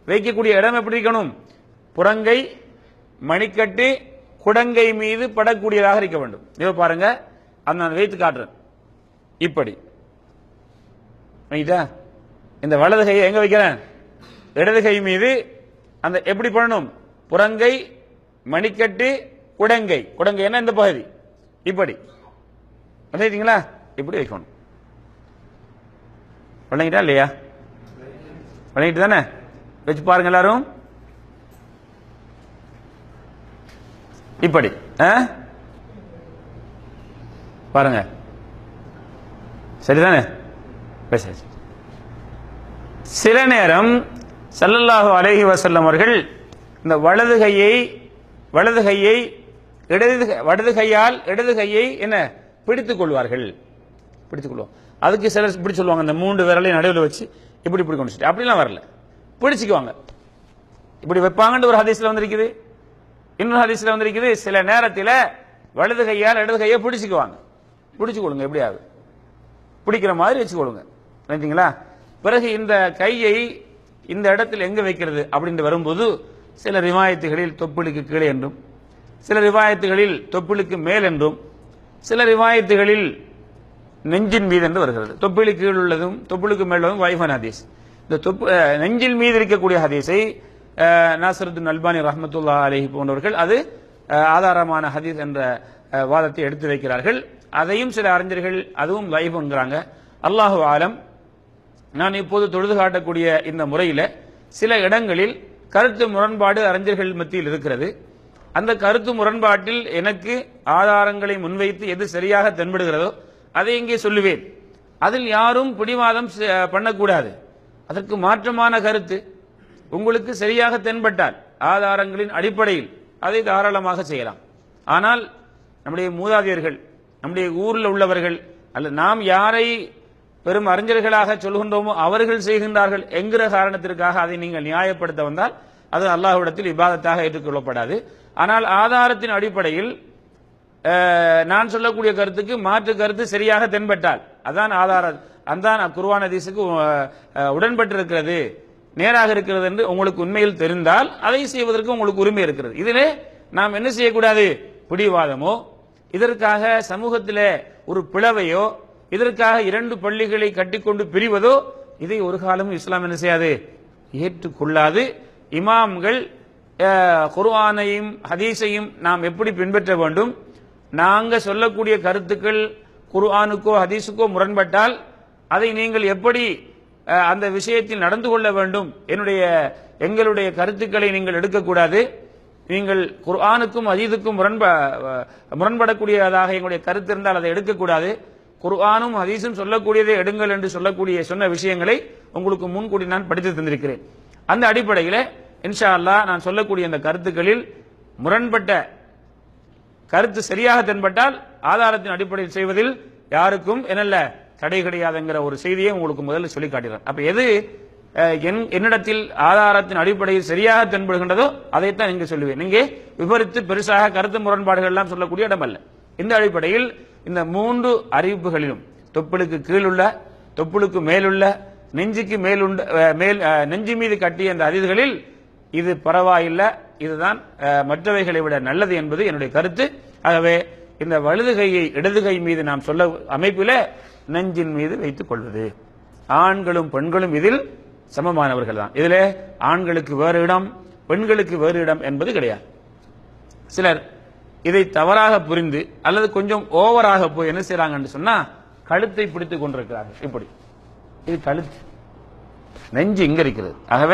வைக்கக்கூடிய இடம் எப்படி இருக்கணும்? புறங்கை மணிக்கட்டு குடங்கை மீது படக்கூடியதாக இருக்க வேண்டும். இதோ பாருங்க, அந்த நான் வைத்து காட்டுறேன். இப்படி இந்த வலது கையை எங்க வைக்கிறேன்? இடது கை மீது. அந்த எப்படி பண்ணணும்? புறங்கை மணிக்கட்டு குடங்கை. குடங்கை என்ன? இந்த பகுதி. இப்படி வச்சுங்களா? இப்படி வைக்கணும். வழங்கிட்டா இல்லையா? வழங்கிட்டு தானே? வச்சு பாருங்க எல்லாரும். இப்படி பாருங்க, சரிதானே? சில நேரம் ஸல்லல்லாஹு அலைஹி வஸல்லம் அவர்கள் இந்த வலது கையை வலது கையால் இடது கையை என்ன பிடித்துக் கொள்வார்கள். அதுக்கு சிலர் இப்படி சொல்லுவாங்க, இந்த 3 விரலையும் நடுவில் வச்சு இப்படி கொண்டு. அப்படிலாம் வரல, பிடிச்சுக்குவாங்க. இப்படி வைப்பாங்கன்னு ஒரு ஹதீஸ்ல வந்திருக்குது. இன்னொரு ஹதீஸ்ல வந்திருக்குது, சில நேரத்தில் வலது கையால் இடது கையை பிடிச்சுக்கொள்ளுங்க. எப்படியாவது பிடிக்கிற மாதிரி வச்சுக்கொள்ளுங்க. நினைச்சீங்களா? பிறகு இந்த கையை இந்த இடத்தில் எங்க வைக்கிறது அப்படின்னு வரும்போது சில ரிவாயத்துகளில் தொப்புளுக்கு கீழே என்றும், சில ரிவாயத்துகளில் தொப்புளுக்கு மேல் என்றும், சில ரிவாயத்துகளில் நெஞ்சின் மீது என்று வருகிறது. தொப்புளுக்கு கீழ் உள்ளதும் தொப்புளுக்கு மேல் உள்ளதும் வைஃபன் ஹதீஸ். இந்த நெஞ்சின் மீது இருக்கக்கூடிய ஹதீஸை நாசருத்துன் அல்பானி ரஹ்மத்துல்லாஹி அலைஹி போன்றவர்கள் அது ஆதாரமான ஹதீஸ் என்ற வாதத்தை எடுத்து வைக்கிறார்கள். அதையும் சில அறிஞர்கள் அதுவும் லைஃப் என்கிறாங்க. அல்லாஹு ஆலம். நான் இப்போது தொழுது காட்டக்கூடிய இந்த முறையில் சில இடங்களில் கருத்து முரண்பாடு அறிஞர்கள் மத்தியில் இருக்கிறது. அந்த கருத்து முரண்பாட்டில் எனக்கு ஆதாரங்களை முன்வைத்து எது சரியாக தென்படுகிறதோ அதை இங்கே சொல்லுவேன். அதில் யாரும் பிடிவாதம் பண்ணக்கூடாது. அதற்கு மாற்றமான கருத்து உங்களுக்கு சரியாக தென்பட்டால் ஆதாரங்களின் அடிப்படையில் அதை தாராளமாக செய்யலாம். ஆனால் நம்முடைய மூதாதையர்கள், நம்முடைய ஊரில் உள்ளவர்கள், அல்ல நாம் யாரை பெரும் அறிஞர்களாக சொல்கின்றோமோ அவர்கள் செய்கின்றார்கள் என்கிற காரணத்திற்காக அதை நீங்கள் நியாயப்படுத்த வந்தால் அது அல்லாஹ்விடத்தில் இபாதத்தாக ஏற்றுக்கொள்ளப்படாது. ஆனால் ஆதாரத்தின் அடிப்படையில் நான் சொல்லக்கூடிய கருத்துக்கு மாற்று கருத்து சரியாக தென்பட்டால் அதான் ஆதாரம், அதான் குர்ஆன் ஹதீஸுக்கு உடன்பட்டிருக்கிறது, நேராக இருக்கிறது என்று உங்களுக்கு உண்மையில் தெரிந்தால் அதை செய்வதற்கு உங்களுக்கு உரிமை இருக்கிறது. இதிலே நாம் என்ன செய்யக்கூடாது? பிடிவாதமோ, இதற்காக சமூகத்திலே ஒரு பிளவையோ, இதற்காக 2 பள்ளிகளை கட்டிக்கொண்டு பிரிவதோ இதை ஒரு காலமும் இஸ்லாம் என்ன செய்யாது? ஏற்றுக்கொள்ளாது. இமாம்கள் குர்ஆனையும் ஹதீஸையும் நாம் எப்படி பின்பற்ற வேண்டும்? நாங்க சொல்லக்கூடிய கருத்துக்கள் குர்ஆனுக்கோ ஹதீஸுக்கோ முரண்பட்டால் அதை நீங்கள் எப்படி அந்த விஷயத்தில் நடந்து கொள்ள வேண்டும்? எங்களுடைய கருத்துக்களை நீங்கள் எடுக்கக்கூடாது. நீங்கள் குர்ஆனுக்கும் ஹதீஸுக்கும் முரண்படக்கூடியதாக எங்களுடைய கருத்து இருந்தால் அதை எடுக்கக்கூடாது. குர்ஆனும் ஹதீஸும் சொல்லக்கூடியதை எடுங்கள் என்று சொன்ன விஷயங்களை உங்களுக்கு முன்கூட்டி நான் படித்து தந்திருக்கிறேன். அந்த அடிப்படையில் இன்ஷா அல்லாஹ் நான் சொல்லக்கூடிய அந்த கருத்துக்களில் முரண்பட்ட கருத்து சரியாக தென்பட்டால் ஆதாரத்தின் அடிப்படையில் செய்வதில் யாருக்கும் என்னல்ல தடை கிடையாதுங்கிற ஒரு செய்தியை உங்களுக்கு முதல்ல சொல்லி காட்டுகிறேன். அப்ப எது என்னிடத்தில் ஆதாரத்தின் அடிப்படையில் சரியாக தென்படுகின்றதோ அதைத்தான் இங்கு சொல்லுவேன். இங்கே விபரித்து பெருசாக கருத்து முரண்பாடுகள் எல்லாம் சொல்லக்கூடிய இடம் அல்ல. இந்த அடிப்படையில் இந்த 3 அறிவிப்புகளிலும் தொப்புளுக்கு கீழுள்ள, தொப்புளுக்கு மேலுள்ள, நெஞ்சுக்கு நெஞ்சு மீது கட்டிய அந்த ஹதீஸ்களில் இது பரவாயில்லை, இதுதான் மற்றவைகளை விட நல்லது என்பது என்னுடைய கருத்து. ஆகவே இந்த வலது கையை இடது கை மீது நாம் சொல்ல அமைப்பில் நெஞ்சின் மீது வைத்துக் கொள்வது. ஆண்களும் பெண்களும் இதில் சமமானவர்கள் தான். இதில் ஆண்களுக்கு வேறு இடம், பெண்களுக்கு வேறு இடம் என்பது கிடையாது. சிலர் இதை தவறாக புரிந்து அல்லது கொஞ்சம் ஓவராக போய் என்ன செய்யறாங்கன்னு சொன்னா கழுத்தை பிடித்துக் கொண்டிருக்கிறார்கள். இப்படி இது கழுத்து, நெஞ்சு இங்க இருக்கிறது. ஆகவே